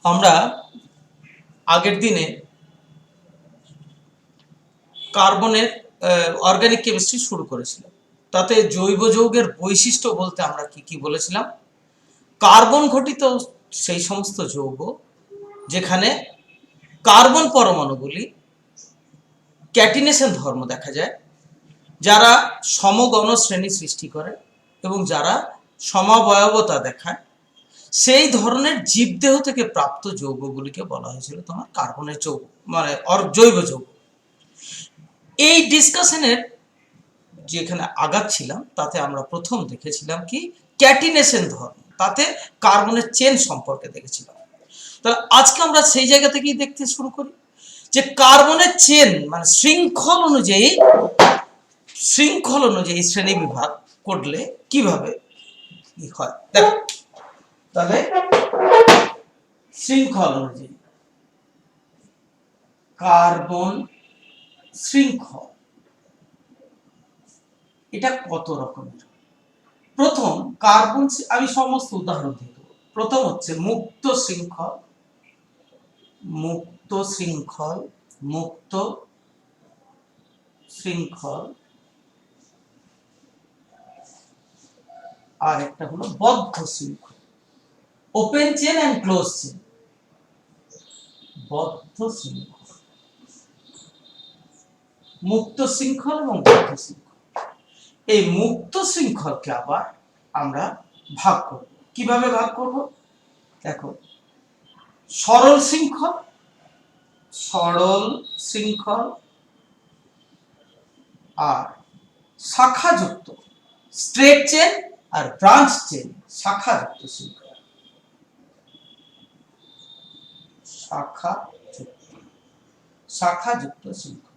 আমরা আগের দিনে কার্বনের অর্গানিক কেমিস্ট্রি শুরু করেছিলাম। তাতে জৈব যৌগের বৈশিষ্ট্য বলতে আমরা কি কি বলেছিলাম? কার্বন ঘটিত সেই সমস্ত যৌগ যেখানে কার্বন পরমাণুগুলি ক্যাটিনেশন ধর্ম দেখা যায়, যারা সমগণ শ্রেণী সৃষ্টি করে এবং যারা সমাবয়বতা দেখায়, সেই ধরনের জীবদেহ থেকে প্রাপ্ত যৌগগুলিকে বলা হয়েছিল তোমার কার্বনের যৌগ, মানে জৈব যৌগ। এই ডিসকাশনের যেখানে আগাচ্ছিলাম তাতে আমরা প্রথম দেখেছিলাম কি ক্যাটিনেশন ধর্ম, তাতে কার্বনের চেন সম্পর্কে দেখেছিলাম। তাহলে আজকে আমরা সেই জায়গা থেকেই দেখতে শুরু করি যে কার্বনের চেন মানে শৃঙ্খল অনুযায়ী শ্রেণী বিভাগ করলে কিভাবে হয়। দেখো তাহলে শৃঙ্খল অনুযায়ী কার্বন শৃঙ্খল এটা কত রকমের? প্রথম কার্বন, আমি সমস্ত উদাহরণ দিয়ে দেবো। প্রথম হচ্ছে মুক্ত শৃঙ্খল, মুক্ত শৃঙ্খল, মুক্ত শৃঙ্খল, আর একটা হলো বদ্ধ শৃঙ্খল, open chain and close chain. বদ্ধ শৃঙ্খল, মুক্ত শৃঙ্খল এবং বদ্ধ শৃঙ্খল। এই মুক্ত শৃঙ্খলকে আবার আমরা ভাগ করব। কিভাবে ভাগ করব? দেখো, সরল শৃঙ্খল, সরল শৃঙ্খল আর শাখাযুক্ত, স্ট্রেট চেন আর ব্রাঞ্চ চেন, শাখাযুক্ত শৃঙ্খল, শাখাযুক্ত শৃঙ্খল।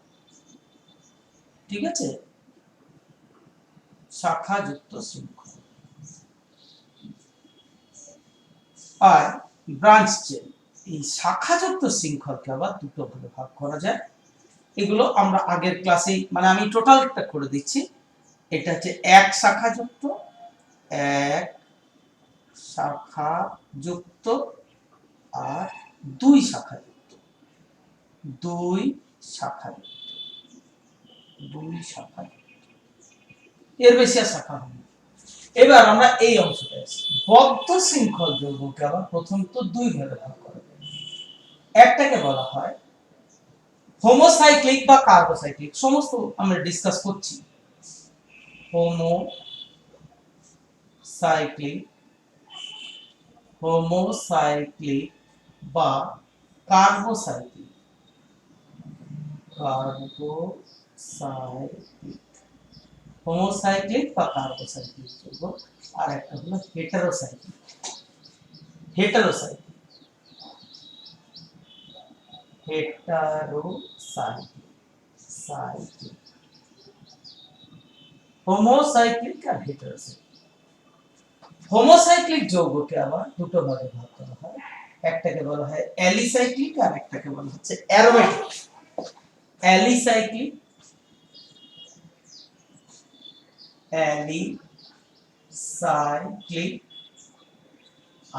ঠিক আছে, শাখাযুক্ত শৃঙ্খল আর ব্রাঞ্চ চেন। এই শাখাযুক্ত শৃঙ্খলকে আবার দুটো ভাগে ভাগ করা যায়। এগুলো আমরা আগের ক্লাসেই, মানে আমি টোটালটা করে দিচ্ছি। এটা হচ্ছে এক শাখাযুক্ত, এক শাখাযুক্ত আর দুই শাখাযুক্ত, দুই শাখাযুক্ত, দুই শাখাযুক্ত। এর বেশি আর শাখা হবে। এবার আমরা এই অংশটা আসি। বদ্ধ শৃঙ্খল যৌগকে আবার প্রথম তো দুই ভাগে ভাগ করা যায়। একটাকে বলা হয় হোমোসাইক্লিক বা কার্বোসাইক্লিক, সমস্ত আমরা ডিসকাস করছি। হোমোসাইক্লিক, হোমোসাইক্লিক বা কার্বোসাইক্লিক, কার্বোসাইক্লিক, হোমোসাইক্লিক বা কার্বোসাইক্লিক যৌগ। আর একটা হলো হেটারোসাইক্লিক, হেটারোসাইক্লিক, হেটারোসাইক্লিক, হোমোসাইক্লিক আর হেটারোসাইক্লিক। হোমোসাইক্লিক যৌগকে আবার দুটো ভাগে ভাগ করা হয়। একটাকে বলা হয় অ্যালিসাইক্লিক আর একটাকে বলা হচ্ছে অ্যারোমেটিক। অ্যালিসাইক্লিক, অ্যালিসাইক্লিক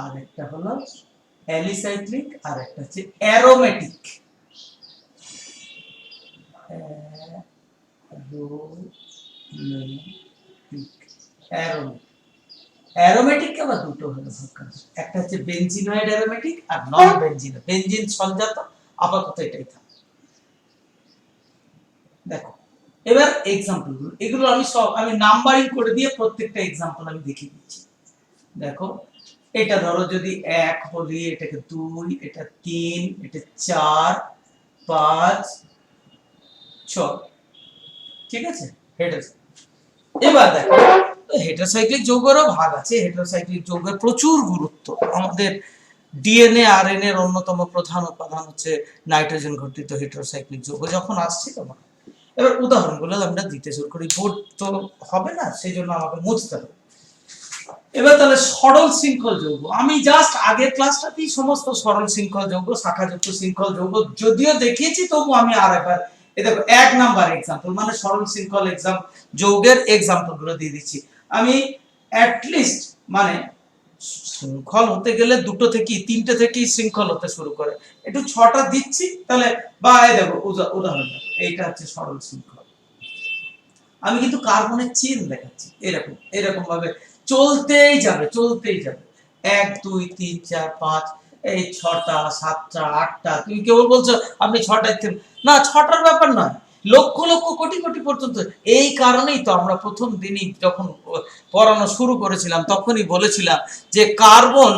আর একটা হলো অ্যালিসাইক্লিক আর একটা হচ্ছে অ্যারোমেটিক। অ্যারোমেটিক আবার দুটো হলো ভাগ করা। একটা হচ্ছে বেনজিনয়েড অ্যারোমেটিক আর নন বেনজিন। বেনজিন সঞ্জাত, আপাতত এটাই থাকে। দেখো এবার এক্সাম্পল গুলো, এগুলো আমি নাম্বারিং করে দিয়ে প্রত্যেকটা এক্সাম্পল আমি দেখিয়ে দিচ্ছি। দেখো, এটা ধরো যদি 1 বলি, এটাকে 2, এটা 3, এটা 4, 5, 6। ঠিক আছে, এবার দেখো হেটারোসাইক্লিক যৌগেরও ভাগ আছে। হেটারোসাইক্লিক যৌগের প্রচুর গুরুত্ব। আমাদের ডিএনএ আরএনএ এর অন্যতম প্রধান উপাদান হচ্ছে নাইট্রোজেন ঘটিত হেটারোসাইক্লিক যৌগ। যখন আসছে তখন এবার উদাহরণগুলো আমরা দিতে শুরু করি। বোর্ড তো হবে না, সেই জন্য আমাকে মুছতে হবে। এবার তাহলে সরল শৃঙ্খল যৌগ, আমি জাস্ট আগের ক্লাসটাতেই সমস্ত সরল শৃঙ্খল যৌগ, শাখাযুক্ত শৃঙ্খল যৌগ যদিও দেখিয়েছি, তবু আমি আরেকবার দেখো 1 নাম্বার एग्जांपल, মানে সরল শৃঙ্খল যৌগের एग्जांपल গুলো দিয়ে দিচ্ছি। আমি অ্যাটলিস্ট মানে শৃঙ্খল হতে গেলে দুটো থেকে তিনটে থেকেই শৃঙ্খল হতে শুরু করে। একটু ছটা দিচ্ছি তাহলে, বা এই দেখো উদাহরণ দেখো, এইটা হচ্ছে সরল শৃঙ্খল। আমি কিন্তু কার্বনের চেন দেখাচ্ছি, এরকম এরকম ভাবে চলতেই যাবে চলতেই যাবে, 1 2 3 4 5, এই 6টা 7টা 8টা। তুমি কেবল বলছো আপনি 6টায় না, 6টার ব্যাপার নয়, লক্ষ লক্ষ কোটি কোটি পর্যন্ত। এই কারণেই তো আমরা প্রথম দিনই যখন পড়ানো শুরু করেছিলাম তখনই বলেছিলাম যে কার্বন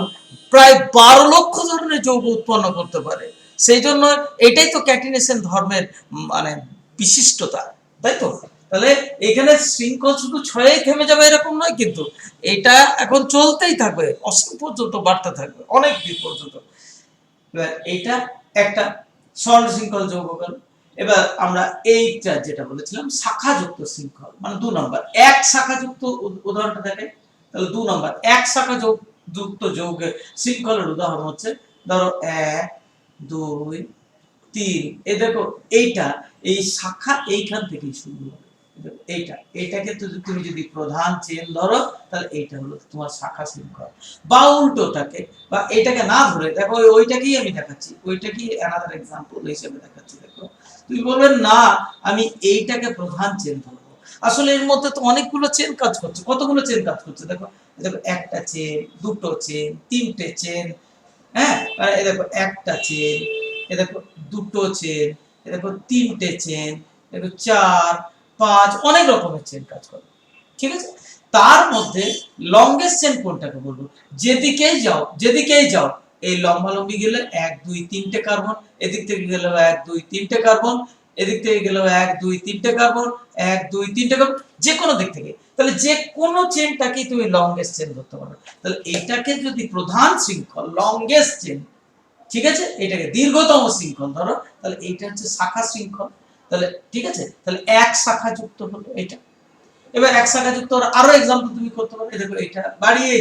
প্রায় 12 লক্ষ ধরনের যৌগ উৎপন্ন করতে পারে। সেই জন্য এটাই তো ক্যাটিনেশন ধর্মের মানে বিশিষ্টতা, তাই তো? তাহলে এখানে শৃঙ্খল শুধু 6এই থেমে যাবে এরকম নয়, কিন্তু এটা এখন চলতেই থাকবে, অসীম পর্যন্ত বাড়তে থাকবে, অনেক দিন পর্যন্ত। এবার এইটা একটা সরল শৃঙ্খল যৌগ গেল। এবার আমরা এইটা যেটা বলেছিলাম শাখাযুক্ত শৃঙ্খল, মানে 2 নম্বর এক শাখাযুক্ত উদাহরণটা দেখে, তাহলে 2 নম্বর এক শাখা যুক্ত যৌগের শৃঙ্খলের উদাহরণ হচ্ছে ধরো 1 2 3। এই দেখো এইটা, এই শাখা এইখান থেকেই শুরু হবে, এইটাকে তুমি যদি প্রধান চেন ধরো তাহলে এইটা হলো তোমার শাখা শৃঙ্খল। বা উল্টোটাকে, বা এইটাকে না ধরে দেখো ওইটাকেই আমি দেখাচ্ছি, ওইটাকেই অ্যানাদার এক্সাম্পল হিসেবে দেখাচ্ছি। দেখো তুমি বলবে না আমি এইটাকে প্রধান চেন ধরবো, আসলে এর মধ্যে তো অনেকগুলো চেন কাজ করছে। কতগুলো চেন কাজ করছে দেখো, দেখো একটা চেন, দুটো চেন, তিনটে চেন, হ্যাঁ, এই দেখো একটা চেন, এই দেখো দুটো চেন, এই দেখো তিনটে চেন, দেখো 4 5, অনেক রকমের চেন কাজ করে, ঠিক আছে? তার মধ্যে লংগেস্ট চেন কোনটাকে বলবো? যেদিকেই যাও এই লম্বালম্বি গেলে 1 2 3টে কার্বন, এদিক থেকে গেল 1 2 3টে কার্বন, এদিক থেকে গেল 1 2 3টে কার্বন, 1 2 3টে কার্বন, যে কোনো দিক থেকে, তাহলে যে কোনো চেনটাকে তুমি লংগেস্ট চেন ধরতে পারবে। তাহলে এটাকে যদি প্রধান শৃঙ্খল লংগেস্ট চেন, ঠিক আছে, এটাকে দীর্ঘতম শৃঙ্খল ধরো, তাহলে এইটা হচ্ছে শাখা শৃঙ্খল। তাহলে ঠিক আছে, তাহলে এক শাখা যুক্ত হলো এটা। এবার এক শাখা যুক্ত আরো এক্সাম্পল তুমি করতে পারো, দেখো এটা বাড়িয়ে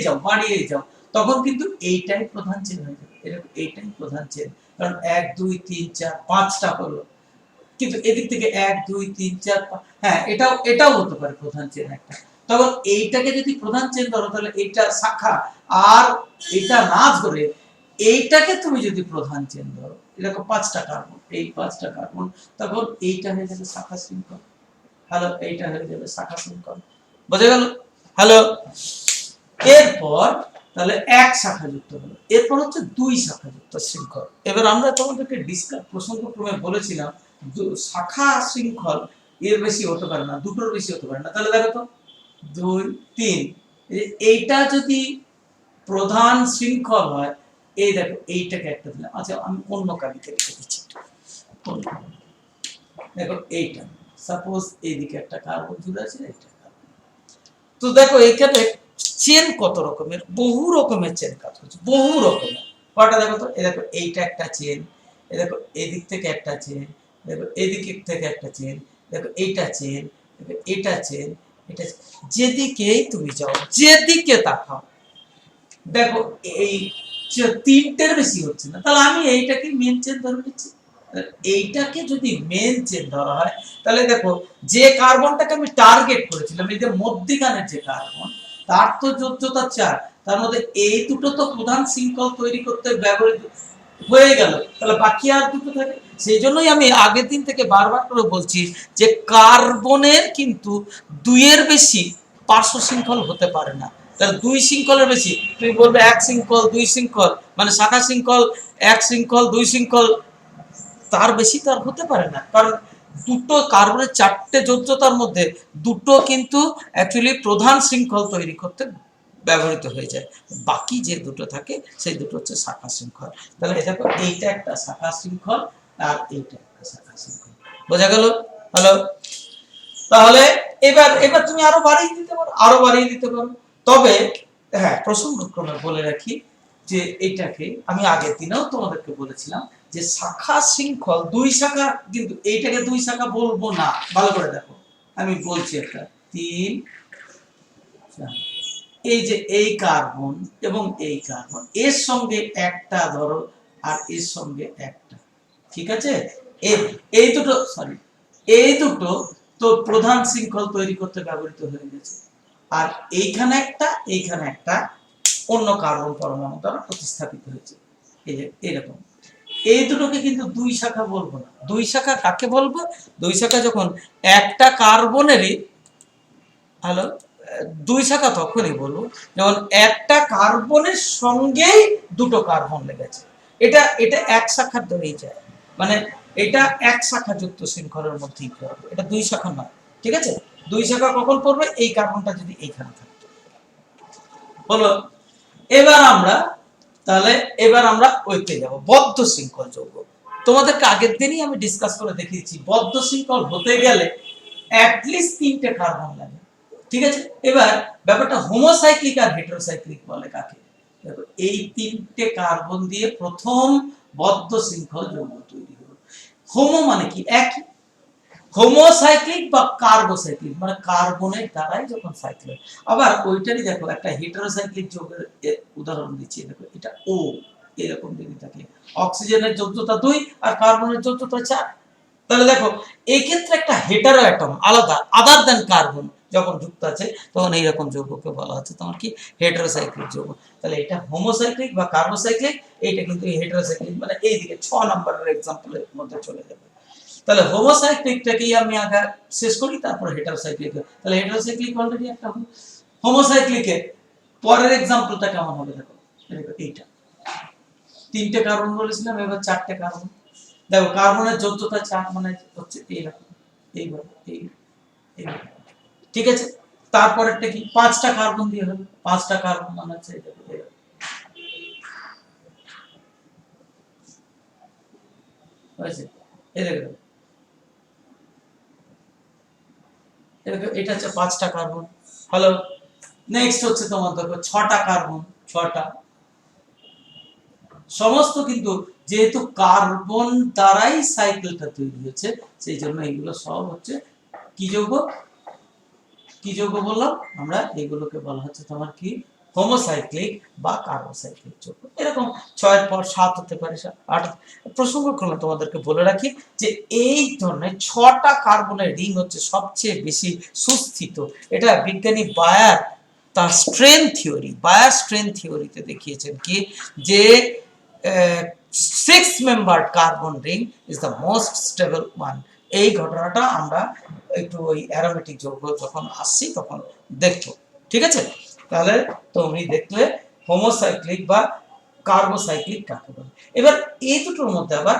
যাও, তখন কিন্তু এইটাই প্রধান চেন হয়ে যাবে, এরকম এইটাই প্রধান চেন, কারণ 1 2 3 4 5টা হলো, কিন্তু এদিক থেকে 1 2 3 4 5, হ্যাঁ এটাও হতে পারে প্রধান চেন একটা। তখন এইটাকে যদি প্রধান চেন ধরো তাহলে এইটা শাখা, আর এটা না ধরে এইটাকে তুমি যদি প্রধান চেন ধরো, এরকম 5টা কার্বন, এই 5টা কার্বন, তখন এইটা হয়ে যাবে শাখা শৃঙ্খল। হ্যালো, এইটা হয়ে যাবে শাখা শৃঙ্খল। বোঝা গেল? হ্যালো, এরপর তাহলে এক শাখা যুক্ত হলো, এরপর হচ্ছে 2 শাখা যুক্ত শৃঙ্খল। এবার আমরা তোমাদেরকে প্রসঙ্গক্রমে বলেছিলাম শাখা শৃঙ্খল এর বেশি হতে পারে না, দুটোর বেশি হতে পারে না। তাহলে দেখো তো 2 3, এইটা যদি প্রধান শৃঙ্খল হয়, এই দেখো এইটাকে একটা দিলাম, আচ্ছা আমি অন্য কালিতে লিখে দিচ্ছি, দেখো এইটা সাপোজ এইদিকে একটা কার্বন জুড়ে আছে, এইটা তো দেখো এখানে চেন কত রকমের, বহু রকমের চেন কাজ করছে, বহু রকমের। কয়টা দেখো তো, এই দেখো এইটা একটা চেন, এই দেখো এদিক থেকে একটা চেন, দেখো এদিক থেকে একটা চেন, দেখো এইটা চেন, দেখো এটা চেন, এটা, যেদিকেই তুমি যাও, যেদিকে তাকাও দেখো এই তিনটের বেশি হচ্ছে না, তাহলে আমি এইটাকে মেন চেন ধরে নিচ্ছি। এইটাকে যদি মেন চেন ধরা হয় তাহলে দেখো যে কার্বনটাকে আমি টার্গেট করেছিলাম, এই যে মধ্যিখানের যে কার্বন, তার তো যোজ্যতা 4, তার মধ্যে এই দুটো তো প্রধান শৃঙ্খল তৈরি করতে ব্যবহৃত হয়ে গেল, তাহলে বাকি আর দুটো থাকে। সেই জন্যই আমি আগের দিন থেকে বারবার করে বলছি যে কার্বনের কিন্তু 2 এর বেশি পার্শ্ব শৃঙ্খল হতে পারে না। তাহলে 2 শৃঙ্খলের বেশি, তুমি বলবে 1 শৃঙ্খল 2 শৃঙ্খল, মানে শাখা শৃঙ্খল 1 শৃঙ্খল 2 শৃঙ্খল, তার বেশি তো আর হতে পারে না, কারণ দুটো কার্বনের 4টে যোজ্যতার মধ্যে দুটো কিন্তু অ্যাকচুয়ালি প্রধান শৃঙ্খল তৈরি করতে ব্যবহৃত হয়ে যায়, বাকি যে দুটো থাকে সেই দুটো হচ্ছে শাখা শৃঙ্খল। তাহলে দেখো এইটা একটা শাখা শৃঙ্খল আর এইটা একটা শাখা শৃঙ্খল। বোঝা গেল? হ্যালো, তাহলে এবার তুমি আরো বাড়িয়ে দিতে পারো, তবে হ্যাঁ প্রসঙ্গক্রমে বলে রাখি যে এটাকে আমি আগের দিনেও তোমাদেরকে বলেছিলাম যে শাখা শৃঙ্খল 2 শাখা, কিন্তু এইটাকে 2 শাখা বলবো না, ভালো করে দেখো আমি বলছি, একটা 3 4, এই যে এই কার্বন এবং এই কার্বন এর সঙ্গে একটা ধরো আর এর সঙ্গে একটা, ঠিক আছে, এই দুটো সরি এই দুটো তো প্রধান শৃঙ্খল তৈরি করতে ব্যবহৃত হয়ে গেছে, আর এইখানে একটা অন্য কার্বন পরমাণু দ্বারা প্রতিস্থাপিত হয়েছে। এই যে এরকম, এই দুটোকে কিন্তু দুই শাখা বলবো না। দুই শাখা কাকে বলবো? দুই শাখা যখন একটা কার্বনেরই, হ্যালো, দুই শাখা তখনই বলবো যখন একটা কার্বনের সঙ্গেই দুটো কার্বন লেগেছে। এটা এটা এক শাখার ধরেই যায়, মানে এটা এক শাখা যুক্ত শৃঙ্খলের মধ্যেই পড়বে, এটা দুই শাখা নয়। ঠিক আছে, দুই শাখা কখন পড়বে? এই কার্বনটা যদি এইখানে থাকে। বলো, এবার আমরা তাহলে ওইতে যাব, বদ্ধ শৃঙ্খল যৌগ। তোমাদেরকে আগের দিনই আমি ডিসকাস করে দেখিয়েছি, বদ্ধ শৃঙ্খল হতে গেলে অ্যাটলিস্ট 3টে কার্বন লাগে। ঠিক আছে, এবার ব্যাপারটা হোমোসাইক্লিক আর হেটেরোসাইক্লিক বলে কাকে? দেখো, এই 3টে কার্বন দিয়ে প্রথম বদ্ধ শৃঙ্খল যৌগ তৈরি হলো। হোমো মানে কি? একই। হোমোসাইক্লিক বা কার্বোসাইক্লিক মানে কার্বনের দ্বারাই যখন সাইক্লিক। আবার ওইটারই দেখো একটা হেটেরোসাইক্লিক যৌগের উদাহরণ দিচ্ছি, দেখো এটা ও এরকম যদি থাকে, অক্সিজেনের যোজ্যতা 2 আর কার্বনের যোজ্যতা 4। তাহলে দেখো এই ক্ষেত্রে একটা হেটারো অ্যাটম আলাদা, আদার দ্যান কার্বন যখন যুক্ত আছে, তখন এইরকম যৌগকে বলা হচ্ছে তোমার কি? হেটেরোসাইক্লিক যৌগ। তাহলে এটা হোমোসাইক্লিক বা কার্বোসাইক্লিক, এইটা কিন্তু হেটেরোসাইক্লিক, মানে এইদিকে 6 নম্বরের एग्जांपलेর মধ্যে চলে যাবে। তাহলে হোমোসাইক্লিকটাকেই আমি আগে শেষ করি, তারপর হেটেরোসাইক্লিক। তাহলে হেটেরোসাইক্লিক অলরেডি একটা হলো। হোমোসাইক্লিকের পরের एग्जांपलটা কেমন হবে? দেখো এইটা 3টে কার্বন বলেছিলাম, এবার 4টে কার্বন। দেখো কার্বনের যোজ্যতা 4 মানে হচ্ছে এইরকম, এইভাবে এইভাবে। ঠিক আছে, তারপরেরটা কি? 5টা কার্বন দিয়ে হবে, 5টা কার্বন মানে হচ্ছে এটা। হয়েছে, এই দেখো এটা হচ্ছে 5টা কার্বন। হ্যালো, নেক্সট হচ্ছে তোমার দেখো 6টা কার্বন, 6টা। সমস্ত কিন্তু যেহেতু কার্বন দ্বারাই সাইকেলটা তৈরি হচ্ছে, সেই জন্য এগুলো সব হচ্ছে কি যৌগ? কি যৌগ বললাম আমরা? এগুলোকে বলা হচ্ছে তোমার কি? হোমোসাইক্লিক বা কার্বোসাইক্লিক যৌগ। এরকম 6 এর পর 7 হতে পারে, 8। প্রসঙ্গক্রমে তোমাদেরকে বলে রাখি যে এই ধরনের 6টা কার্বনের রিং হচ্ছে সবচেয়ে বেশি সুস্থিত। এটা বিজ্ঞানী বায়ার তার বায়ার স্ট্রেন থিওরিতে দেখিয়েছেন কি, যে 6 membered carbon ring is the most stable one. এই ঘটনাটা আমরা একটু ওই অ্যারোমেটিক যৌগ যখন আসছি তখন দেখবো। ঠিক আছে, তাহলে তুমি দেখলে হোমোসাইক্লিক বা কার্বোসাইক্লিক কাকে বলে। এবার এই দুটোর মধ্যে আবার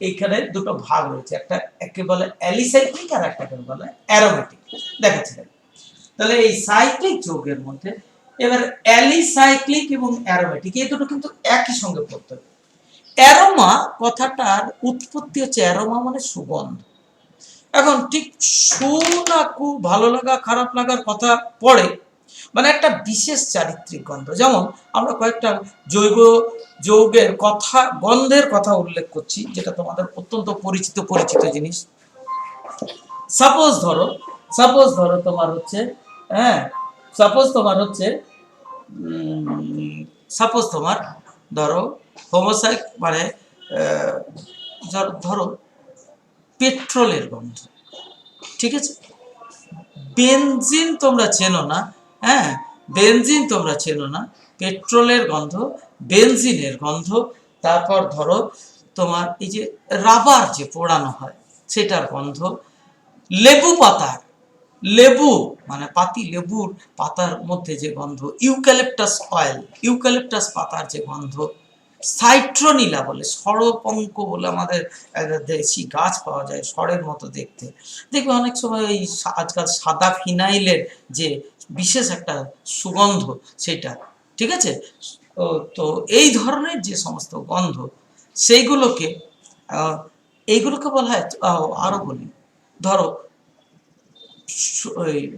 এইখানে দুটো ভাগ রয়েছে, একটা একে বলে অ্যালিসাইক্লিক আর একটাকে বলে অ্যারোমেটিক। দেখাচ্ছি। তাহলে এই সাইক্লিক যৌগের মধ্যে এবার অ্যালিসাইক্লিক এবং অ্যারোমেটিক এই দুটো কিন্তু একই সঙ্গে পড়তে হবে। অ্যারোমা কথাটার উৎপত্তি হচ্ছে, অ্যারোমা মানে সুগন্ধ। এখন ঠিক সুনাকু ভালো লাগা খারাপ লাগার কথা পড়ে, মানে একটা বিশেষ চারিত্রিক গন্ধ। যেমন আমরা কয়েকটা জৈব যৌগের কথা, গন্ধের কথা উল্লেখ করছি, যেটা তোমাদের অত্যন্ত পরিচিত জিনিস। সাপোজ ধরো তোমার হচ্ছে, হ্যাঁ, সাপোজ তোমার ধরো হোমোসাইক মানে ধরো পেট্রোলের গন্ধ। ঠিক আছে, বেনজিন তোমরা চেনো না, হ্যাঁ, বেনজিন তোমরা চেনো না, পেট্রোলের গন্ধ, বেনজিনের গন্ধ। তারপর ধরো তোমার এই যে রাবার যে পোড়ানো হয় সেটার গন্ধ, লেবু মানে পাতি লেবুর পাতার মধ্যে যে গন্ধ, ইউক্যালিপটাস পাতার যে গন্ধ, সাইট্রোনিলা বলে, ষড়পঙ্ক বলে আমাদের দেশি গাছ পাওয়া যায়, ষড়ের মতো দেখতে। দেখবে অনেক সময় এই আজকাল সাদা ফিনাইলের যে বিশেষ একটা সুগন্ধ সেটা। ঠিক আছে, তো এই ধরনের যে সমস্ত গন্ধ সেইগুলোকে এইগুলোকে বলা হয়। আরো বলি, ধরো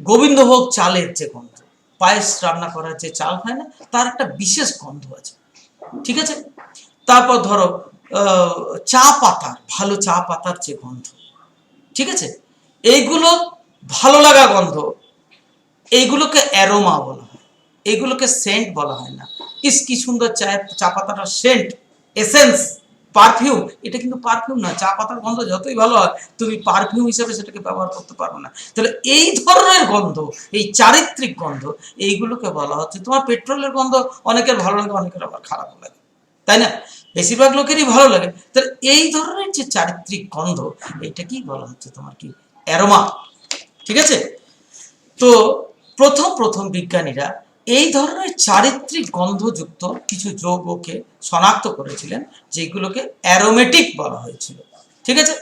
গোবিন্দভোগ চালের যে গন্ধ, পায়েস রান্না করার যে চাল হয় না, তার একটা বিশেষ গন্ধ আছে। ঠিক আছে, তারপর ধরো ভালো চা পাতার যে গন্ধ। ঠিক আছে, এইগুলো ভালো লাগা গন্ধ, এইগুলোকে অ্যারোমা বলা হয়, এইগুলোকে সেন্ট বলা হয় না। কি সুন্দর চা পাতাটার সেন্ট, এসেন্স, পারফিউম, এটা কিন্তু পারফিউম না, চা পাতার গন্ধ যতই ভালো হয় তুমি পারফিউম হিসেবে সেটাকে ব্যবহার করতে পারবে না। তাহলে এই ধরনের গন্ধ, এই চারিত্রিক গন্ধ, এইগুলোকে বলা হচ্ছে, তোমার পেট্রোলের গন্ধ অনেকের ভালো লাগে, অনেকের আবার খারাপ লাগে, তাই না? বেশিরভাগ লোকেরই ভালো লাগে। তাহলে এই ধরনের যে চারিত্রিক গন্ধ, এটাকেই বলা হচ্ছে তোমার কি অ্যারোমা। ঠিক আছে? তো প্রথম বিজ্ঞানীরা এই ধরনের চারিত্রিক গন্ধযুক্ত কিছু যৌগকে শনাক্ত করেছিলেন, যেগুলোকে অ্যারোমেটিক বলা হয়েছিল। ঠিক আছে?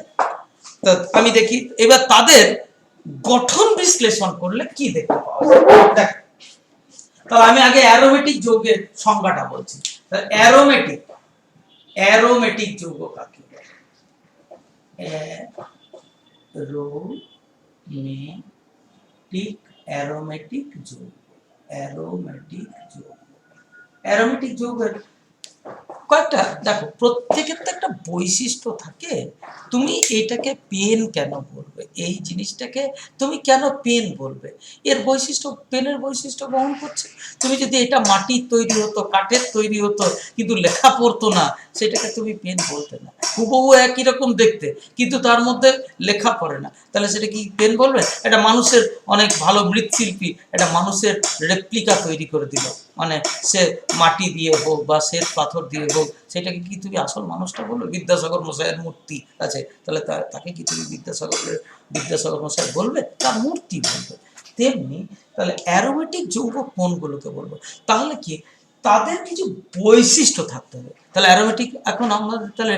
তো আমি দেখি এবার তাদের গঠন বিশ্লেষণ করলে কি দেখতে পাওয়া যায়। দেখ, তাহলে আমি আগে অ্যারোমেটিক যৌগের সংজ্ঞাটা বলছি। অ্যারোমেটিক, অ্যারোমেটিক যৌগ কাকে বলে? অ্যারোমেটিক যৌগ, অ্যারোমেটিক যৌগ, অ্যারোমেটিক যৌগের কয়েকটা, দেখো প্রত্যেকের তো একটা বৈশিষ্ট্য থাকে। তুমি এটাকে পেন কেন বলবে, এই জিনিসটাকে তুমি কেন পেন বলবে? এর বৈশিষ্ট্য, পেনের বৈশিষ্ট্য বহন করছে। তুমি যদি এটা মাটির তৈরি হতো, কাঠের তৈরি হতো, কিন্তু লেখা পড়তো না, সেটাকে তুমি পেন বলতে না। হুবহু একই রকম দেখতে, কিন্তু তার মধ্যে লেখা পড়ে না, তাহলে সেটা কি পেন বলবে? এটা মানুষের অনেক ভালো মৃৎশিল্পী এটা মানুষের রেপ্লিকা তৈরি করে দিল, মানে সে মাটি দিয়ে হোক বা শ্বেত পাথর দিয়ে হোক, সেটাকে কি তুমি আসল মানুষটা বলবে? বিদ্যাসাগর মশাইয়ের মূর্তি আছে, তাহলে তাকে কি তুমি বিদ্যাসাগর মশাই বলবে? তার মূর্তি বলবে। তেমনি তাহলে অ্যারোমেটিক যৌগ কোনগুলোকে বলবো? তাহলে কি তাদের কিছু বৈশিষ্ট্য থাকতে হবে। তাহলে অ্যারোমেটিক, এখন আমাদের তাহলে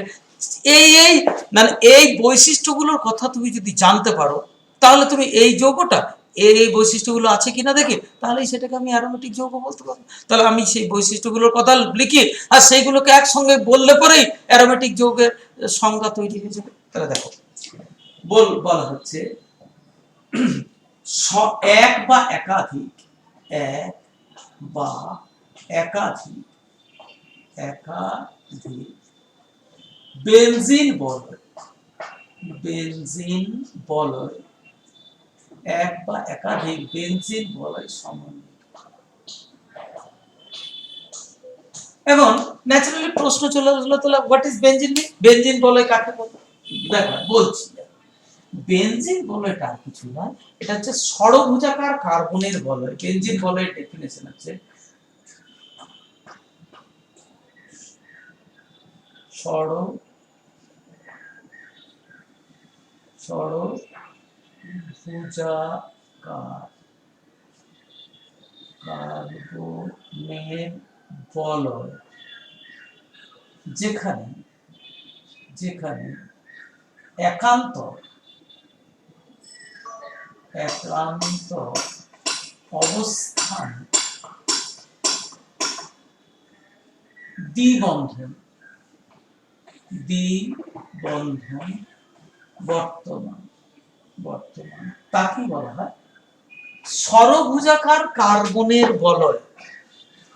এই মানে এই বৈশিষ্ট্যগুলোর কথা তুমি যদি জানতে পারো, তাহলে তুমি এই যৌগটা এই বৈশিষ্ট্যগুলো আছে কিনা দেখি, তাহলেই সেটাকে আমি অ্যারোমেটিক যৌগ বলতে পারবো। তাহলে আমি সেই বৈশিষ্ট্যগুলোর কথা লিখি, আর সেইগুলোকে একসঙ্গে বললে পরেই অ্যারোমেটিক যৌগের সংজ্ঞা তৈরি হয়ে যাবে। তাহলে দেখো, বলা হচ্ছে এক বা একাধিক, এক বা একাধিক বেনজিন বলয়, বেনজিন বলয়, এক বা একাধিক বেনজিন বলয় সমন্বিত। এখন ন্যাচারালি প্রশ্ন চলে আসলো, তাহলে হোয়াট ইজ বেনজিন? বেনজিন বলয় কাকে বলে? দেখো বলছি, বেনজিন বলয়টা আর কিছু না, এটা হচ্ছে ষড়ভুজাকার কার্বনের বলয়। বেনজিন বলয়ের ডেফিনেশন হচ্ছে ষড়ভুজাকার কার্বনের বলয় যেখানে একান্ত অবস্থান দ্বিবন্ধন বর্তমান তাকে বলা হয় ষড়ভুজাকার কার্বনের বলয়।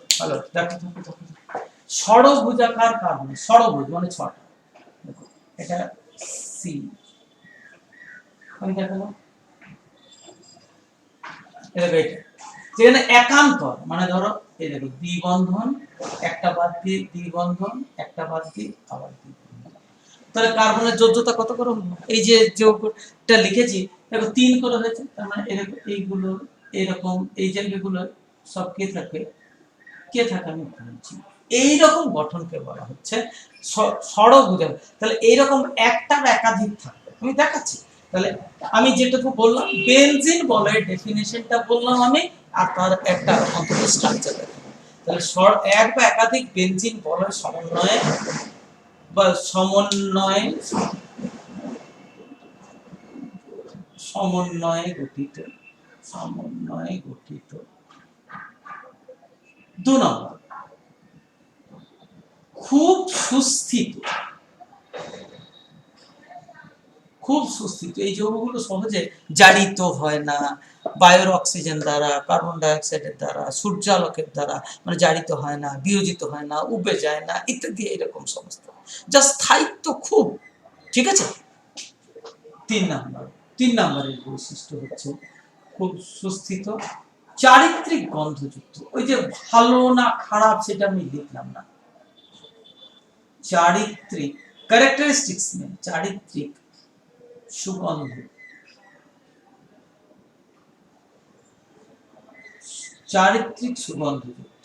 হ্যালো, দেখো ষড়ভুজাকার কার্বন, ষড়ভুজ মানে ছটা, দেখো এটা সি, আমি দেখাবো এটা, যেখানে একান্তর মানে ধরো এই দেখো দ্বিবন্ধন, একটা বাদ দিয়ে দ্বিবন্ধন, একটা বাদ দিয়ে আবার দ্বিবন্ধন, তাহলে কার্বনের যোজ্যতা কত করে হলো? এই যে যৌগটা লিখেছি দেখো 3 করে হয়েছে, তার মানে এরকম এইগুলো এরকম এই জায়গাগুলো সব কে থাকে আমি বলছি, এইরকম গঠনকে বলা হচ্ছে ষড়ভুজাকার। তাহলে এইরকম একটা বা একাধিক থাকবে, আমি দেখাচ্ছি। তাহলে আমি যেটুকু বললাম বেনজিন বলয়ের ডেফিনিশনটা বললাম আমি, আর তার একটা অন্তত স্ট্রাকচার দেখাবো। তাহলে এক বা একাধিক বেনজিন বলয় সমন্বয়ে বা সমন্বয়ে গঠিত। 2 নম্বর, খুব সুস্থিত এই যৌগগুলো সহজে জারিত হয় না, বায়ুর অক্সিজেন দ্বারা, কার্বন ডাই অক্সাইডের দ্বারা, সূর্যালোকের দ্বারা, মানে জারিত হয় না, বিয়োজিত হয় না, উবে যায় না, ইত্যাদি এরকম সমস্ত, যা স্থায়িত্ব খুব। ঠিক আছে? 3 নম্বরের বৈশিষ্ট্য হচ্ছে খুব সুস্থিত, চারিত্রিক গন্ধযুক্ত। ওই যে ভালো না খারাপ সেটা আমি লিখলাম না, চারিত্রিক कैरेक्टरिस्टिक्स में चारित्रिक सुगंध, চারিত্রিক সুগন্ধযুক্ত।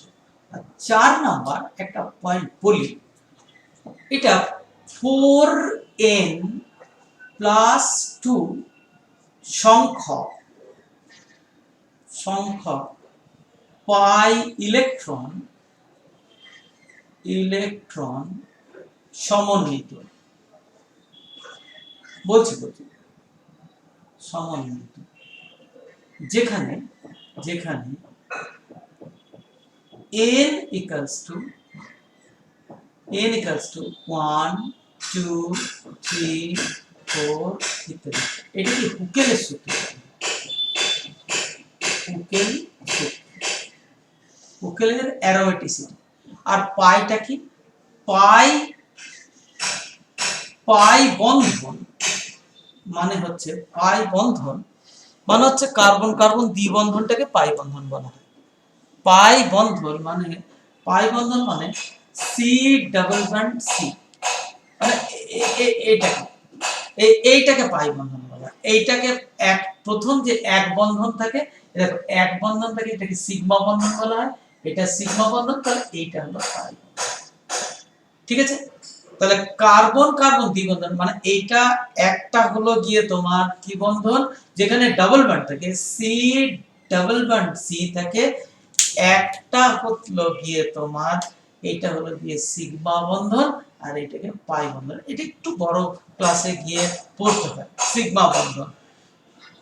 আর 4 নাম্বার একটা পয়েন্ট বলি, এটা 4n প্লাস 2 সংখ্যক পাই ইলেকট্রন সমন্বিত, বলছি সমন্বিত, যেখানে n equals to 1 2 3 4 ইত্যাদি। এটা কি হুকেলের সূত্র, হুকেলের অ্যারোমেটিসিটি। আর পাইটা কি, পাই বন্ধন মানে হচ্ছে কার্বন কার্বন দ্বিবন্ধনটাকে পাই বন্ধন বলা হয়। পাই বন্ধন মানে সি ডাবল বন্ড সি, মানে এইটাকে পাই বন্ধন বলা হয়। এইটাকে প্রথম যে এক বন্ধন থাকে, দেখো এক বন্ধন থাকে, এটাকে সিগমা বন্ধন বলা হয়, এটা সিগমা বন্ধন, তাহলে এইটা হলো পাই। ঠিক আছে, তাহলে কার্বন কার্বন দ্বিবন্ধন মানে এইটা একটা হলো গিয়ে তোমার কি বন্ধন, যেখানে ডাবল বন্ড থাকে, সি ডাবল বন্ড সি থাকে, একটা হলো গিয়ে তোমার এটা হলো গিয়ে সিগমা বন্ধন, আর এটাকে পাই বন্ধন। এটা একটু বড় ক্লাসে গিয়ে পড়তে হয়, সিগমা বন্ধন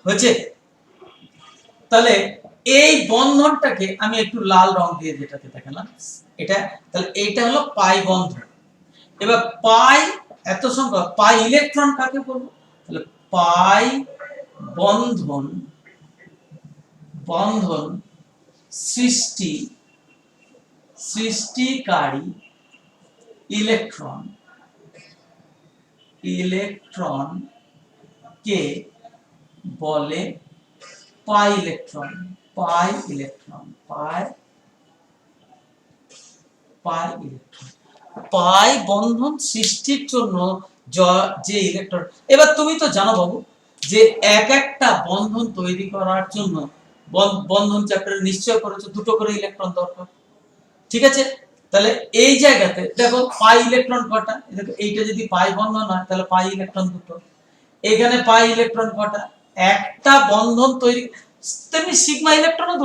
হয়েছে। তাহলে এই বন্ধনটাকে আমি একটু লাল রং দিয়ে যেটাকে দেখালাম, এটা তাহলে এইটা হলো পাই বন্ধন। এবার পাই এত সংখ্যক পাই ইলেকট্রন কাকে বলবো, তাহলে পাই বন্ধন সৃষ্টিকারী ইলেকট্রন কে বলে পাই ইলেকট্রন। পাই বন্ধন সৃষ্টির জন্য যে ইলেকট্রন, এবার তুমি তো জানো বাবু যে এক একটা বন্ধন তৈরি করার জন্য বন্ধন চ্যাপ্টারে নিশ্চয় করেছো দুটো করে ইলেকট্রন দরকার। ঠিক আছে, তাহলে এই জায়গাতে দেখো পাই ইলেকট্রন কটা, দেখো এইটা যদি পাই বন্ধন হয় তাহলে পাই ইলেকট্রন দুটো, এখানে পাই ইলেকট্রন কটা, একটা বন্ধন তৈরি, তেমনি সিগমা ইলেকট্রনও